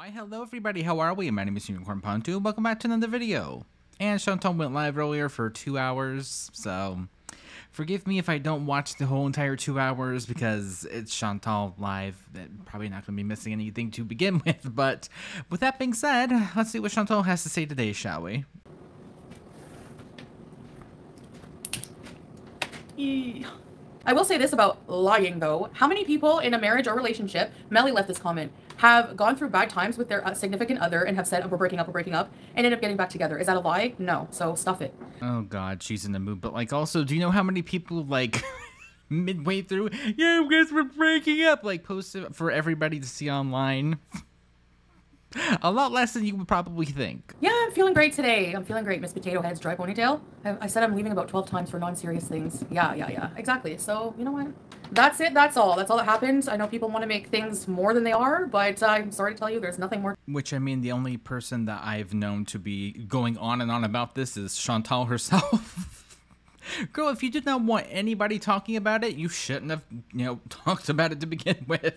Why, hello everybody, how are we? My name is Unicorn Pontu. Welcome back to another video. And Chantal went live earlier for 2 hours, so forgive me if I don't watch the whole entire 2 hours because it's Chantal live. Probably not going to be missing anything to begin with, but with that being said, let's see what Chantal has to say today, shall we? I will say this about lying, though. How many people in a marriage or relationship, Melly left this comment, have gone through bad times with their significant other and have said, oh, we're breaking up, and end up getting back together? Is that a lie? No. So stuff it. Oh, God, she's in the mood. But, like, also, do you know how many people, like, midway through, yeah, I guess we're breaking up, like, post it for everybody to see online? A lot less than you would probably think. Yeah, I'm feeling great today. I'm feeling great, Miss Potato Head's dry ponytail. I said I'm leaving about 12 times for non-serious things. Yeah, exactly. So, you know what? That's it. That's all that happened. I know people want to make things more than they are, but I'm sorry to tell you there's nothing more. Which, I mean, the only person that I've known to be going on and on about this is Chantal herself. Girl, if you did not want anybody talking about it, you shouldn't have, talked about it to begin with.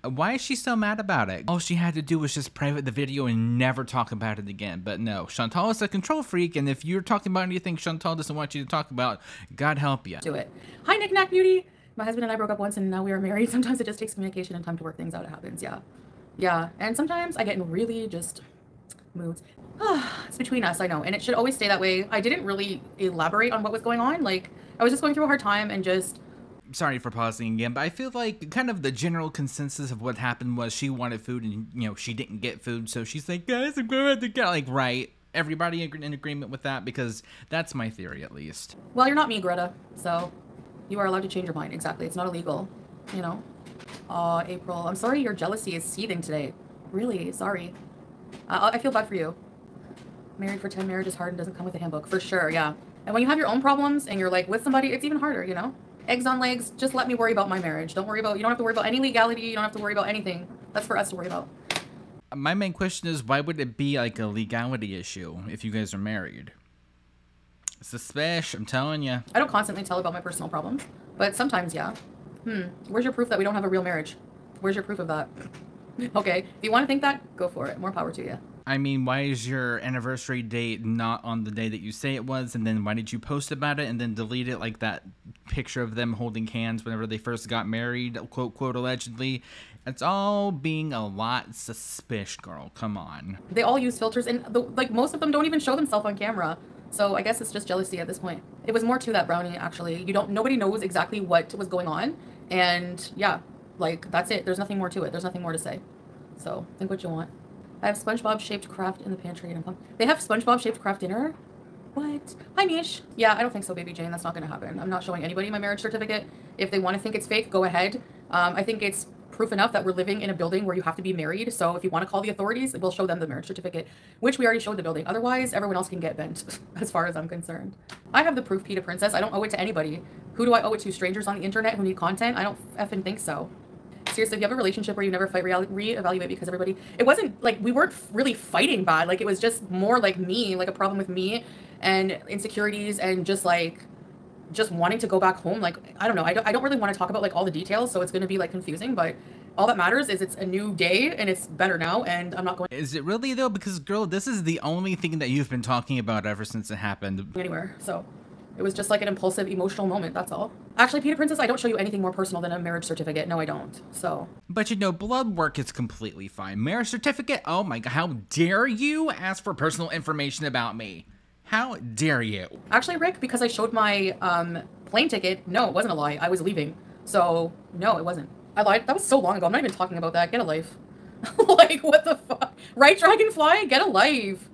Why is she so mad about it? All she had to do was just private the video and never talk about it again. But no, Chantal is a control freak, and if you're talking about anything Chantal doesn't want you to talk about, God help you. Do it. Hi, Knick Knack Beauty. My husband and I broke up once, and now we are married. Sometimes it just takes communication and time to work things out. It happens, yeah. And sometimes I get in really just moods. It's between us, I know, and it should always stay that way. I didn't really elaborate on what was going on. Like, I was just going through a hard time and just... Sorry for pausing again, but I feel like kind of the general consensus of what happened was she wanted food and, she didn't get food. So she's like, guys, I'm going to get, like, right. Everybody in agreement with that, because that's my theory, at least. Well, you're not me, Greta, so you are allowed to change your mind. Exactly. It's not illegal, April, I'm sorry your jealousy is seething today. Really, sorry. I feel bad for you. Married for 10, marriage is hard and doesn't come with a handbook. For sure, yeah. And when you have your own problems and you're like with somebody, it's even harder, Eggs on legs, just let me worry about my marriage. You don't have to worry about any legality. You don't have to worry about anything. That's for us to worry about. My main question is, why would it be like a legality issue if you guys are married? Suspicious, I'm telling you. I don't constantly tell about my personal problems, but sometimes, yeah. Where's your proof that we don't have a real marriage? Where's your proof of that? Okay, if you want to think that, go for it. More power to you. I mean, why is your anniversary date not on the day that you say it was? And then why did you post about it and then delete it, like that picture of them holding hands whenever they first got married, quote, allegedly? It's all being a lot suspicious, girl. Come on. They all use filters, and most of them don't even show themselves on camera. So I guess it's just jealousy at this point. It was more to that, Brownie, actually. Nobody knows exactly what was going on. And yeah, that's it. There's nothing more to it. There's nothing more to say. So think what you want. I have SpongeBob-shaped craft in the pantry, and they have SpongeBob-shaped craft dinner? What? Hi, Mish. Yeah, I don't think so, Baby Jane. That's not going to happen. I'm not showing anybody my marriage certificate. If they want to think it's fake, go ahead. I think it's proof enough that we're living in a building where you have to be married. So if you want to call the authorities, we'll show them the marriage certificate, which we already showed the building. Otherwise, everyone else can get bent, as far as I'm concerned. I have the proof, Peter Princess. I don't owe it to anybody. Who do I owe it to? Strangers on the internet who need content? I don't effing think so. Seriously, if you have a relationship where you never fight, reevaluate, because everybody... It wasn't, we weren't really fighting bad. It was just more me, a problem with me and insecurities and just wanting to go back home. I don't know. I don't really want to talk about, all the details, so it's going to be, confusing, but all that matters is it's a new day, and it's better now, and I'm not going... Is it really, though? Because, girl, this is the only thing that you've been talking about ever since it happened. Anywhere, so... It was just an impulsive, emotional moment, that's all. Actually, Peter Princess, I don't show you anything more personal than a marriage certificate. No, I don't. So. But blood work is completely fine. Marriage certificate? Oh my God, how dare you ask for personal information about me? How dare you? Actually, Rick, because I showed my plane ticket, no, it wasn't a lie. I was leaving. So, no, it wasn't. I lied. That was so long ago. I'm not even talking about that. Get a life. What the fuck? Right, Dragonfly? Get a life.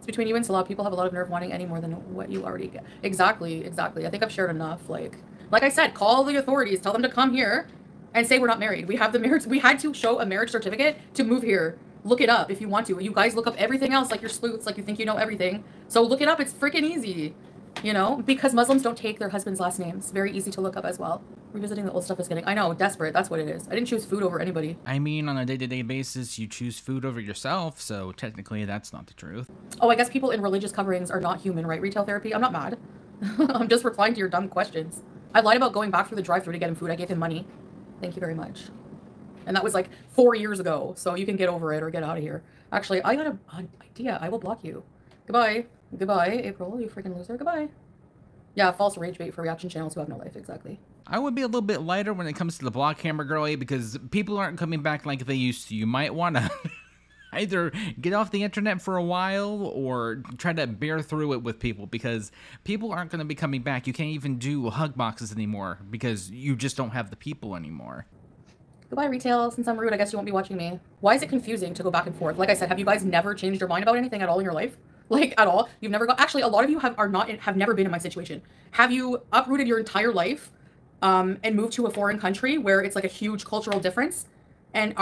Between you and Salah, people have a lot of nerve wanting any more than what you already get. Exactly. I think I've shared enough. Like I said, call the authorities, tell them to come here and say we're not married. We have the marriage. We had to show a marriage certificate to move here. Look it up if you want to. You guys look up everything else like you're sleuths, like you think you know everything. So look it up. It's freaking easy, because Muslims don't take their husband's last names. Very easy to look up as well. Revisiting the old stuff is getting, I know, desperate. That's what it is. I didn't choose food over anybody. I mean, on a day-to-day basis, you choose food over yourself, so technically that's not the truth. Oh, I guess people in religious coverings are not human, right? Retail therapy? I'm not mad. I'm just replying to your dumb questions. I lied about going back through the drive-thru to get him food. I gave him money. Thank you very much. And that was like 4 years ago. So you can get over it or get out of here. Actually, I got an idea. I will block you. Goodbye. Goodbye, April, you freaking loser. Goodbye. Yeah, false rage bait for reaction channels who have no life. Exactly. I would be a little bit lighter when it comes to the block hammer girlie because people aren't coming back like they used to. You might want to either get off the internet for a while or try to bear through it with people because people aren't going to be coming back. You can't even do hug boxes anymore because you just don't have the people anymore. Goodbye, retail. Since I'm rude, I guess you won't be watching me. Why is it confusing to go back and forth? Like I said, have you guys never changed your mind about anything at all in your life? Like at all? You've never got, actually, a lot of you have never been in my situation. Have you uprooted your entire life and moved to a foreign country where it's like a huge cultural difference and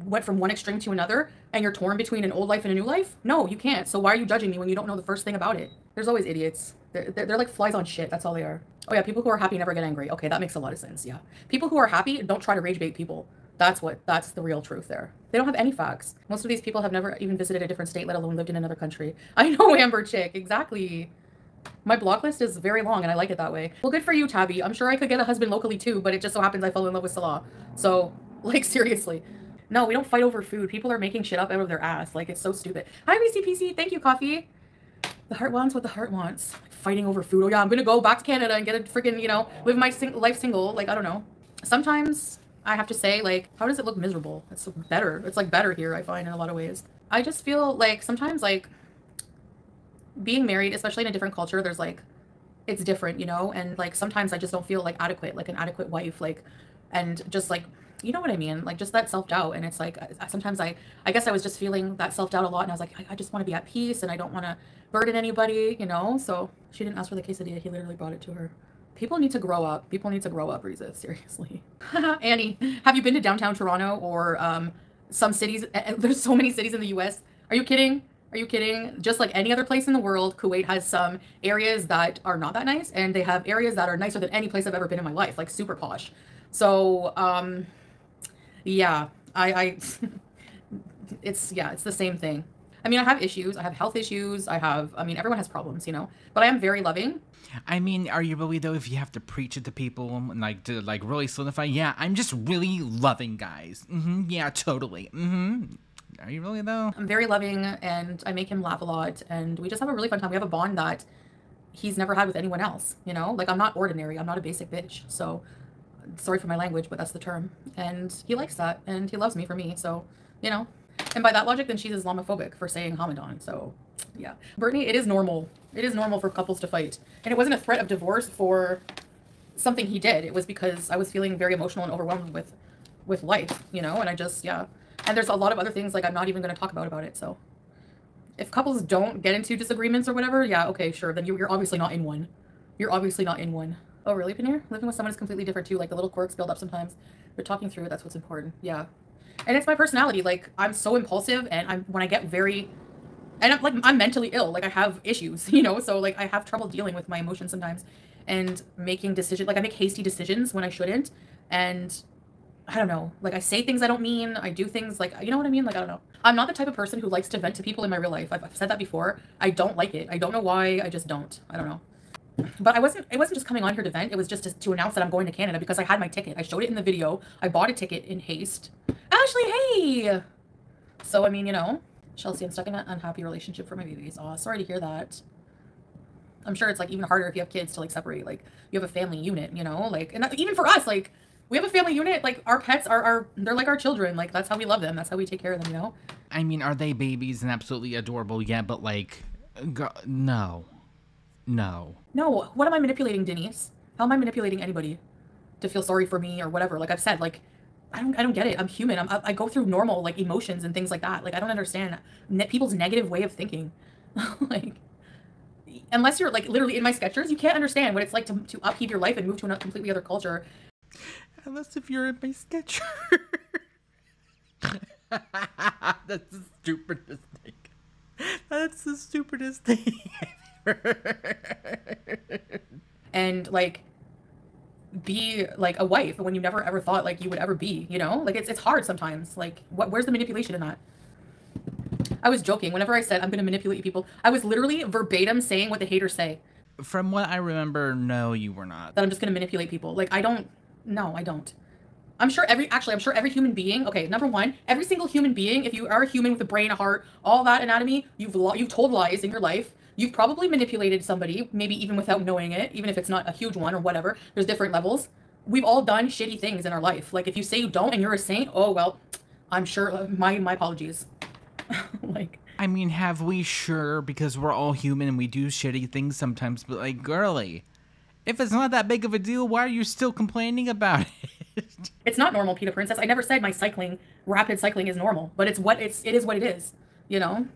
went from one extreme to another and you're torn between an old life and a new life? No, you can't. So why are you judging me when you don't know the first thing about it? There's always idiots. They're like flies on shit. That's all they are. Oh yeah, people who are happy never get angry. Okay, that makes a lot of sense. Yeah. People who are happy don't try to rage bait people. That's the real truth there. They don't have any facts. Most of these people have never even visited a different state, let alone lived in another country. I know, Amber Chick. Exactly. My block list is very long and I like it that way. Well, good for you, Tabby. I'm sure I could get a husband locally too, but it just so happens I fell in love with Salah. So, like, seriously. No, we don't fight over food. People are making shit up out of their ass. Like, it's so stupid. Hi, VCPC. Thank you, Coffee. The heart wants what the heart wants. Like, fighting over food. Oh, yeah, I'm going to go back to Canada and get a freaking, you know, live my life single. Like, I don't know. Sometimes I have to say, like, how does it look miserable? It's better. It's, like, better here, I find, in a lot of ways. I just feel like sometimes, like, being married, especially in a different culture, there's like, it's different, you know? And like, sometimes I just don't feel like adequate, like an adequate wife, like, and just like, you know what I mean? Like just that self-doubt. And it's like, sometimes I guess I was just feeling that self-doubt a lot. And I was like, I just want to be at peace and I don't want to burden anybody, you know? So she didn't ask for the quesadilla. He literally brought it to her. People need to grow up. People need to grow up, Riza. Seriously. Annie, have you been to downtown Toronto or some cities? There's so many cities in the US. Are you kidding? Are you kidding? Just like any other place in the world, Kuwait has some areas that are not that nice, and they have areas that are nicer than any place I've ever been in my life, like super posh. So, yeah, it's the same thing. I mean, I have issues. I have health issues. I mean, everyone has problems, you know, but I am very loving. I mean, are you really though, if you have to preach it to people and like to like really solidify? Yeah, I'm just really loving, guys. Yeah, totally. Are you really though? I'm very loving and I make him laugh a lot and we just have a really fun time. We have a bond that he's never had with anyone else, you know? Like I'm not ordinary. I'm not a basic bitch. So sorry for my language, but that's the term. And he likes that and he loves me for me. So, you know, and by that logic, then she's Islamophobic for saying Hamadan. So yeah, Brittany, it is normal. It is normal for couples to fight. And it wasn't a threat of divorce for something he did. It was because I was feeling very emotional and overwhelmed with life, you know? And I just, yeah. And there's a lot of other things like I'm not even going to talk about it. So if couples don't get into disagreements or whatever, yeah, okay, sure. Then you're obviously not in one. You're obviously not in one. Oh, really, Paneer? Living with someone is completely different too. Like the little quirks build up sometimes. But talking through it, that's what's important. Yeah. And it's my personality. Like I'm so impulsive and when I get very, and I'm mentally ill. Like I have issues, you know? So like I have trouble dealing with my emotions sometimes and making decisions. Like I make hasty decisions when I shouldn't. And I don't know, like I say things I don't mean, I do things like, you know what I mean? Like, I don't know. I'm not the type of person who likes to vent to people in my real life. I've said that before. I don't like it. I don't know why. I just don't. I don't know. But it wasn't just coming on here to vent. It was just to announce that I'm going to Canada because I had my ticket. I showed it in the video. I bought a ticket in haste. Ashley, hey! So, I mean, you know, Chelsea, I'm stuck in an unhappy relationship for my babies. Oh, sorry to hear that. I'm sure it's like even harder if you have kids to like separate. Like you have a family unit, you know, like, and that, even for us, like, we have a family unit, like our pets they're like our children. Like that's how we love them. That's how we take care of them, you know? I mean, are they babies and absolutely adorable? Yeah, but like, no. No. No, what am I manipulating, Denise? How am I manipulating anybody to feel sorry for me or whatever? Like I've said, like, I don't get it. I'm human. I go through normal like emotions and things like that. Like I don't understand people's negative way of thinking. Like, unless you're like literally in my Skechers, you can't understand what it's like to upheave your life and move to a completely other culture. Unless if you're in my Skechers. That's the stupidest thing. That's the stupidest thing. And like be like a wife when you never ever thought like you would ever be, you know? Like it's hard sometimes. Like where's the manipulation in that? I was joking. Whenever I said I'm gonna manipulate people, I was literally verbatim saying what the haters say. From what I remember, no, you were not. That I'm just gonna manipulate people. Like I don't. I'm sure I'm sure every human being, okay, number one, every single human being, if you are a human with a brain, a heart, all that anatomy, you've told lies in your life. You've probably manipulated somebody, maybe even without knowing it, even if it's not a huge one or whatever. There's different levels. We've all done shitty things in our life. Like if you say you don't and you're a saint, oh well, I'm sure my apologies. Like, I mean, have we? Sure, because we're all human and we do shitty things sometimes, but like, girly, if it's not that big of a deal, why are you still complaining about it? it's not normal, Peter Princess. I never said my rapid cycling is normal, but it is what it is, you know?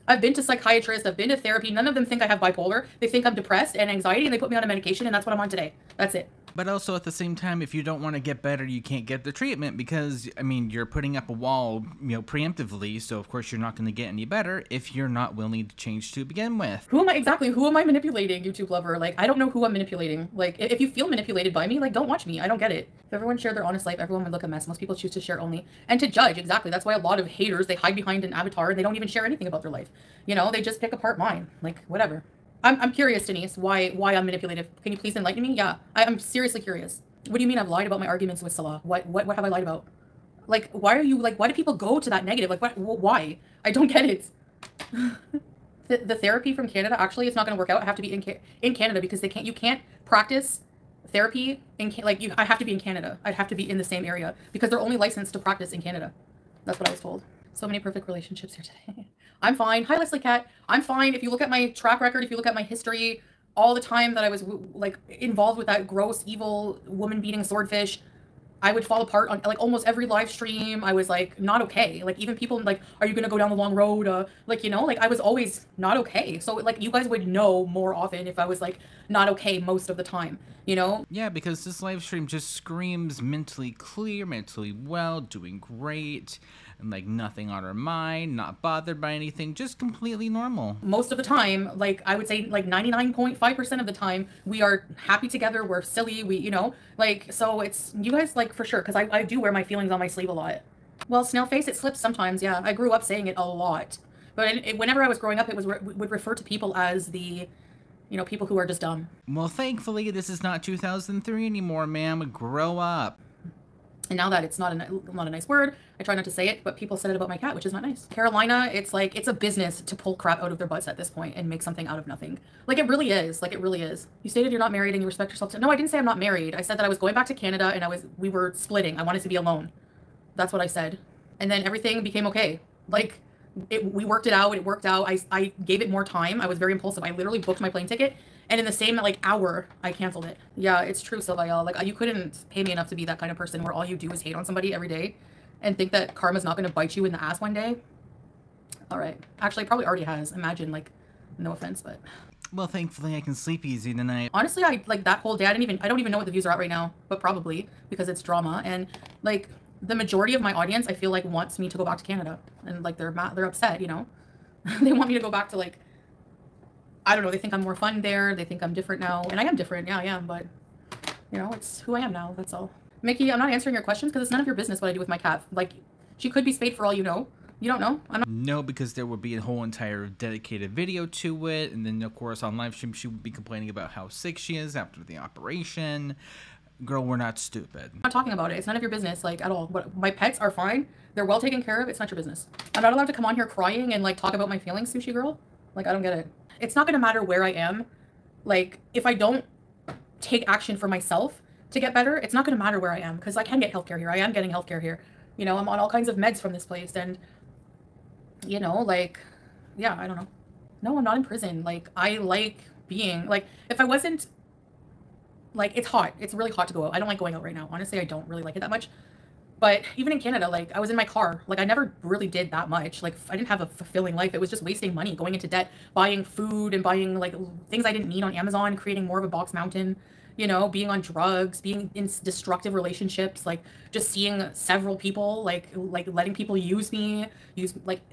I've been to psychiatrists, I've been to therapy. None of them think I have bipolar. They think I'm depressed and anxiety, and they put me on a medication, and that's what I'm on today. That's it. But also at the same time, if you don't want to get better, you can't get the treatment because, I mean, you're putting up a wall, preemptively. So, of course, you're not going to get any better if you're not willing to change to begin with. Who am I manipulating, YouTube lover? Like, I don't know who I'm manipulating. Like, if you feel manipulated by me, like, don't watch me. I don't get it. If everyone shared their honest life, everyone would look a mess. Most people choose to share only and to judge. Exactly. That's why a lot of haters, they hide behind an avatar and they don't even share anything about their life. They just pick apart mine. Like, whatever. I'm curious, Denise, why I'm manipulative. Can you please enlighten me? Yeah, I'm seriously curious. What do you mean I've lied about my arguments with Salah? What have I lied about? Like, why do people go to that negative? Like, why? I don't get it. the therapy from Canada, actually, it's not going to work out. I have to be in Canada because you can't practice therapy I have to be in Canada. I'd have to be in the same area because they're only licensed to practice in Canada. That's what I was told. So many perfect relationships here today. I'm fine. Hi, Leslie Cat. I'm fine. If you look at my track record, if you look at my history, all the time that I was like involved with that gross, evil, woman-beating swordfish, I would fall apart on like almost every live stream. I was like not okay. Like even people like, are you gonna go down the long road? Like I was always not okay. So like you guys would know more often if I was like not okay most of the time. Yeah, because this live stream just screams mentally clear, mentally well, doing great, and like nothing on her mind, not bothered by anything, just completely normal. Most of the time, like I would say like 99.5% of the time, we are happy together, we're silly, so it's you guys like for sure, because I do wear my feelings on my sleeve a lot. Well, snail face, it slips sometimes, yeah. I grew up saying it a lot. But whenever I was growing up, it would refer to people as the people who are just dumb. Well, thankfully, this is not 2003 anymore, ma'am. Grow up. And now that it's not a nice word, I try not to say it, but people said it about my cat, which is not nice. Carolina, it's like, it's a business to pull crap out of their butts at this point and make something out of nothing. Like, it really is. Like, it really is. You stated you're not married and you respect yourself. No, I didn't say I'm not married. I said that I was going back to Canada and we were splitting. I wanted to be alone. That's what I said. And then everything became okay. Like, we worked it out. It worked out. I gave it more time. I was very impulsive. I literally booked my plane ticket, and in the same hour, I canceled it. Yeah, it's true, Sylvia. Like, you couldn't pay me enough to be that kind of person where all you do is hate on somebody every day and think that karma's not going to bite you in the ass one day. All right. Actually, it probably already has. Imagine, no offense, but... Well, thankfully, I can sleep easy tonight. Honestly, that whole day, I don't even know what the views are at right now, but probably because it's drama. And, the majority of my audience, I feel wants me to go back to Canada. And, they're upset, They want me to go back to, I don't know, they think I'm more fun there. They think I'm different now. And I am different. Yeah, I am. But, it's who I am now. That's all. Mickey, I'm not answering your questions because it's none of your business what I do with my cat. She could be spayed for all you know. You don't know? I'm not. No, because there would be a whole entire dedicated video to it. And then, of course, on live stream, she would be complaining about how sick she is after the operation. Girl, we're not stupid. I'm not talking about it. It's none of your business, at all. But my pets are fine. They're well taken care of. It's not your business. I'm not allowed to come on here crying and, talk about my feelings, Sushi Girl. I don't get it. It's not going to matter where I am. If I don't take action for myself to get better, it's not going to matter where I am. Because I can get healthcare here. I am getting healthcare here. I'm on all kinds of meds from this place. And, yeah, I don't know. No, I'm not in prison. I like being, if I wasn't... it's hot. It's really hot to go out. I don't like going out right now. Honestly, I don't really like it that much. But even in Canada, I was in my car. I never really did that much. I didn't have a fulfilling life. It was just wasting money, going into debt, buying food and buying, things I didn't need on Amazon, creating more of a box mountain, being on drugs, being in destructive relationships, just seeing several people, letting people use me,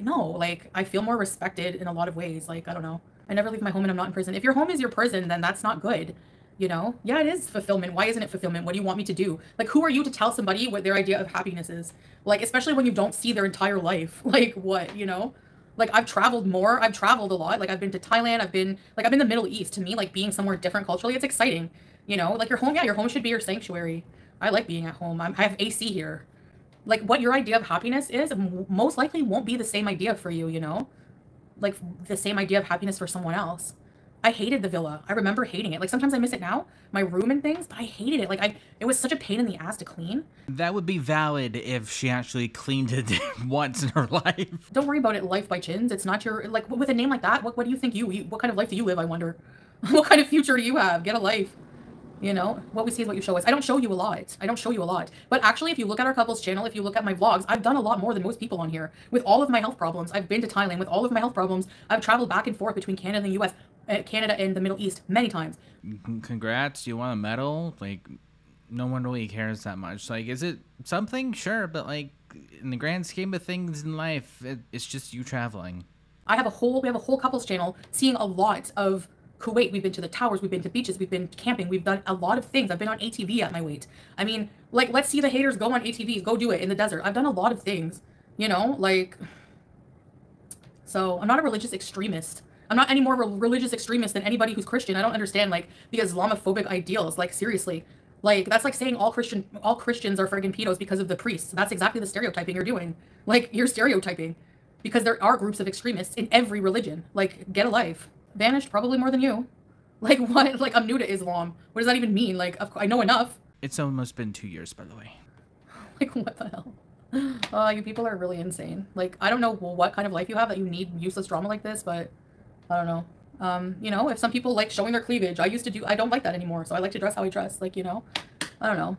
no, I feel more respected in a lot of ways. I don't know. I never leave my home and I'm not in prison. If your home is your prison, then that's not good. Yeah, it is fulfillment. Why isn't it fulfillment? What do you want me to do? Who are you to tell somebody what their idea of happiness is? Especially when you don't see their entire life. What, I've traveled more. I've traveled a lot. I've been to Thailand. I've been in the Middle East. To me, being somewhere different culturally, it's exciting. Your home, yeah, your home should be your sanctuary. I like being at home. I have AC here. Like, what your idea of happiness is most likely won't be the same idea for you, you know? Like, the same idea of happiness for someone else. I hated the villa. I remember hating it. Like, sometimes I miss it now, my room and things, but I hated it. Like, it was such a pain in the ass to clean. That would be valid if she actually cleaned it once in her life. Don't worry about it, life by chins. It's not your, like, with a name like that, what do you think what kind of life do you live, I wonder? What kind of future do you have? Get a life. You know, what we see is what you show us. I don't show you a lot. I don't show you a lot. But actually, if you look at our couple's channel, if you look at my vlogs, I've done a lot more than most people on here. With all of my health problems, I've been to Thailand. With all of my health problems, I've traveled back and forth between Canada and the US, Canada and the Middle East many times. Congrats, you won a medal? Like, no one really cares that much. Like, is it something? Sure, but like, in the grand scheme of things in life, it's just you traveling. We have a whole couple's channel seeing a lot of Kuwait. We've been to the towers, we've been to beaches, we've been camping, we've done a lot of things. I've been on ATV at my weight. I mean, like, let's see the haters go on ATVs, go do it in the desert. I've done a lot of things, you know, like, so I'm not a religious extremist. I'm not any more of a religious extremist than anybody who's Christian. I don't understand, like, the Islamophobic ideals. Like, seriously. Like, that's like saying all Christians are friggin' pedos because of the priests. That's exactly the stereotyping you're doing. Like, you're stereotyping. Because there are groups of extremists in every religion. Like, get a life. Vanished probably more than you. Like, what? Like, I'm new to Islam. What does that even mean? Like, I know enough. It's almost been 2 years, by the way. Like, what the hell? You people are really insane. Like, I don't know what kind of life you have that you need useless drama like this, but I don't know. You know, if some people like showing their cleavage, I don't like that anymore. So I like to dress how I dress. Like, you know, I don't know.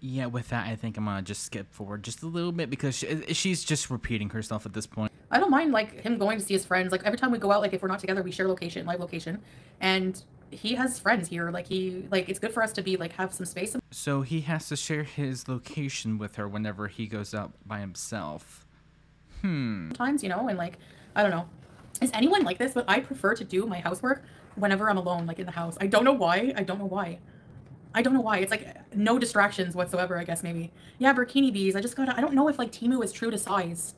Yeah, with that, I think I'm gonna just skip forward just a little bit because she's just repeating herself at this point. I don't mind, like, him going to see his friends. Like, every time we go out, like, if we're not together, we share live location. And he has friends here. Like, it's good for us to be, like, have some space. So he has to share his location with her whenever he goes out by himself. Sometimes, you know, and, like, I don't know. Is anyone like this? But I prefer to do my housework whenever I'm alone, like, in the house. I don't know why. I don't know why. It's like no distractions whatsoever, I guess, maybe. Yeah, bikini bees. I don't know if, like, Temu is true to size.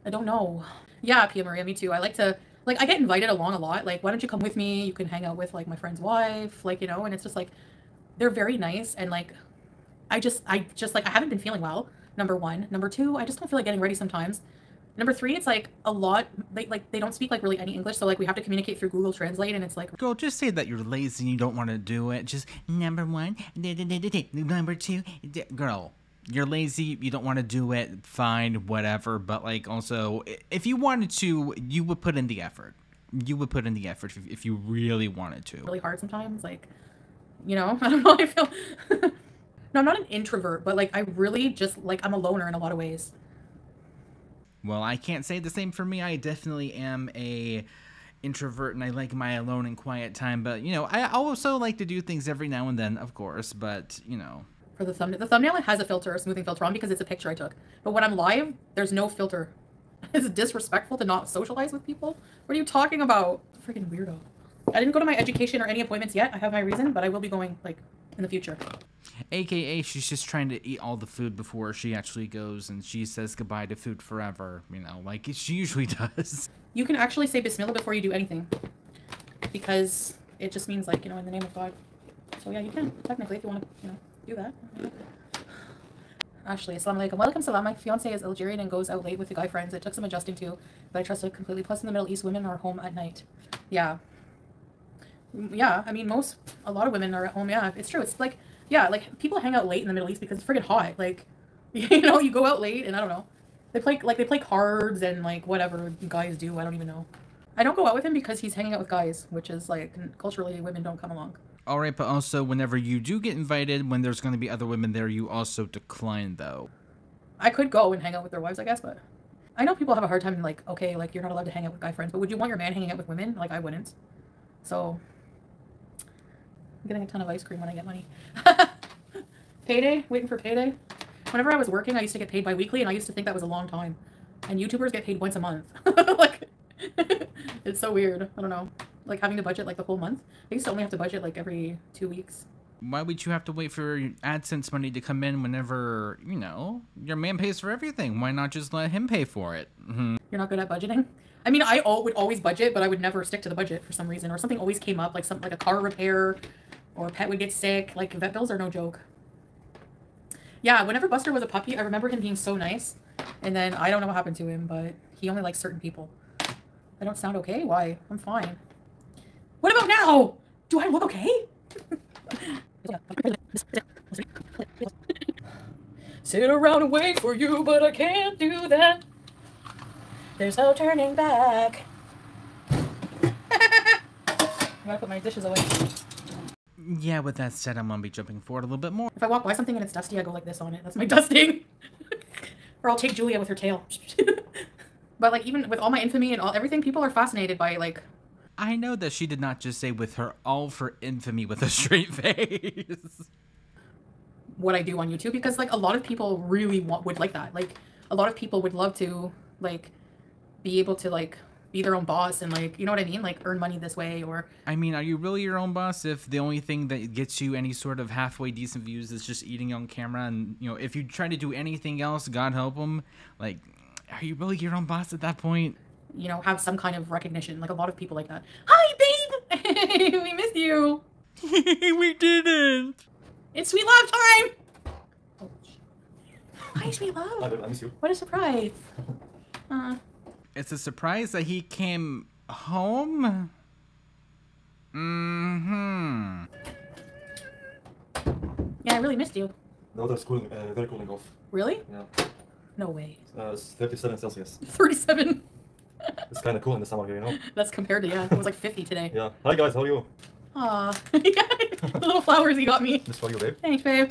I don't know. Yeah, Pia Maria, me too. I like to, like, I get invited along a lot. Like, why don't you come with me? You can hang out with, like, my friend's wife, like, you know, and it's just, like, they're very nice. And, like, I just, like, I haven't been feeling well, number one. Number two, I just don't feel like getting ready sometimes. Number three, it's, like, a lot, they don't speak, like, really any English. So, like, we have to communicate through Google Translate, and it's, like... Girl, just say that you're lazy and you don't want to do it. Just, number one, number two, girl... You're lazy, you don't want to do it, fine, whatever, but, like, also, if you wanted to, you would put in the effort. You would put in the effort if you really wanted to. Really hard sometimes, like, you know, I don't know, I feel... No, I'm not an introvert, but, like, I really just, like, I'm a loner in a lot of ways. Well, I can't say the same for me. I definitely am a introvert, and I like my alone and quiet time, but, you know, I also like to do things every now and then, of course, but, you know... For the thumbnail, it has a smoothing filter on because it's a picture I took. But when I'm live, there's no filter. It's disrespectful to not socialize with people. What are you talking about? Freaking weirdo. I didn't go to my education or any appointments yet. I have my reason, but I will be going, like, in the future. AKA, she's just trying to eat all the food before she actually goes, and she says goodbye to food forever, you know, like she usually does. You can actually say Bismillah before you do anything. Because it just means, like, you know, in the name of God. So yeah, you can, technically, if you want to, you know, do that. Ashley, assalamu alaikum. Welcome salam. My fiance is Algerian and goes out late with the guy friends. It took some adjusting to, but I trust it completely. Plus, in the Middle East, women are home at night. Yeah. Yeah, I mean, a lot of women are at home. Yeah, it's true. It's like, yeah, like, people hang out late in the Middle East because it's friggin' hot. Like, you know, you go out late and I don't know. They play cards and, like, whatever guys do. I don't even know. I don't go out with him because he's hanging out with guys, which is, like, culturally, women don't come along. All right, but also whenever you do get invited, when there's going to be other women there, you also decline, though. I could go and hang out with their wives, I guess, but I know people have a hard time, like, okay, like, you're not allowed to hang out with guy friends, but would you want your man hanging out with women? Like, I wouldn't. So, I'm getting a ton of ice cream when I get money. Payday? Waiting for payday? Whenever I was working, I used to get paid bi-weekly, and I used to think that was a long time. And YouTubers get paid once a month. Like, it's so weird. I don't know. Like, having to budget, like, the whole month. I used to only have to budget, like, every 2 weeks. Why would you have to wait for AdSense money to come in whenever, you know, your man pays for everything? Why not just let him pay for it? Mm-hmm. You're not good at budgeting? I mean, I would always budget, but I would never stick to the budget for some reason. Or something always came up, like a car repair, or a pet would get sick. Like, vet bills are no joke. Yeah, whenever Buster was a puppy, I remember him being so nice. And then I don't know what happened to him, but he only likes certain people. I don't sound okay? Why? I'm fine. What about now? Do I look okay? Sit around and wait for you, but I can't do that. There's no turning back. I gotta put my dishes away. Yeah, with that said, I'm gonna be jumping forward a little bit more. If I walk by something and it's dusty, I go like this on it. That's my dusting. Or I'll take Julia with her tail. But like even with all my infamy and everything, people are fascinated by like. I know that she did not just say with her all for infamy with a straight face. What I do on YouTube, because like a lot of people really would like that. Like a lot of people would love to like be able to like be their own boss and like, you know what I mean? Like earn money this way. Or I mean, are you really your own boss if the only thing that gets you any sort of halfway decent views is just eating on camera? And, you know, if you try to do anything else, God help them, like, are you really your own boss at that point? You know, have some kind of recognition. Like a lot of people like that. Hi, babe! We missed you! We didn't! It's Sweet Love time! Oh. Hi, Sweet Love! I miss you. What a surprise! It's a surprise that he came home? Mm-hmm. Yeah, I really missed you. The weather's cooling, very cooling off. Really? Yeah. No way. It's 37 Celsius. 37. It's kind of cool in the summer here, you know? That's compared to, yeah, it was like 50 today. Yeah. Hi guys, how are you? Aw. Yeah, the little flowers you got me. This for you, babe. Thanks, babe.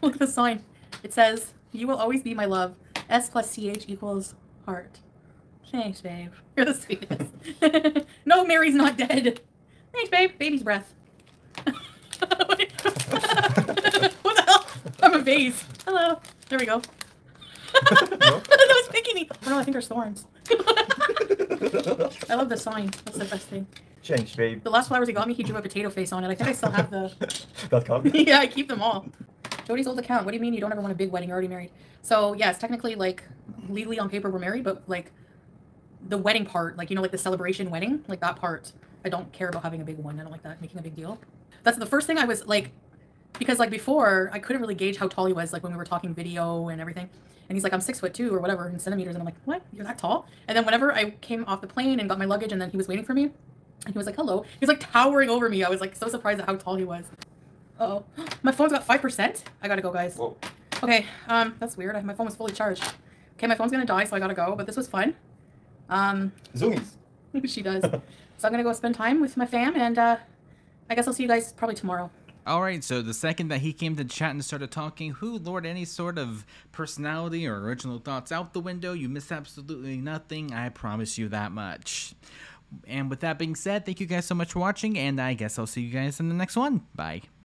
Look at the sign. It says, "You will always be my love. S plus CH equals heart." Thanks, babe. You're the sweetest. No, Mary's not dead. Thanks, babe. Baby's breath. What the hell? I'm a vase. Hello. There we go. That was picking me. Oh no, I think there's thorns. I love the sign. That's the best thing. Change, babe. The last flowers he got me, he drew a potato face on it. I think I still have the... That cup? Yeah, I keep them all. Jody's old account. What do you mean you don't ever want a big wedding? You're already married. So, yeah, it's technically, like, legally on paper we're married, but, like, the wedding part, like, you know, like the celebration wedding, like that part, I don't care about having a big one. I don't like that, making a big deal. That's the first thing I was, like, because, like, before, I couldn't really gauge how tall he was, like, when we were talking video and everything. And he's like, I'm 6'2" or whatever in centimeters. And I'm like, what? You're that tall? And then whenever I came off the plane and got my luggage and then he was waiting for me, and he was like, hello. He was like towering over me. I was like so surprised at how tall he was. Uh-oh. My phone's got 5%. I gotta go, guys. Whoa. Okay, that's weird. My phone was fully charged. Okay, my phone's gonna die, so I gotta go. But this was fun. Zoomies. She does. So I'm gonna go spend time with my fam, and I guess I'll see you guys probably tomorrow. Alright, so the second that he came to chat and started talking, who lured any sort of personality or original thoughts out the window? You miss absolutely nothing, I promise you that much. And with that being said, thank you guys so much for watching, and I guess I'll see you guys in the next one. Bye.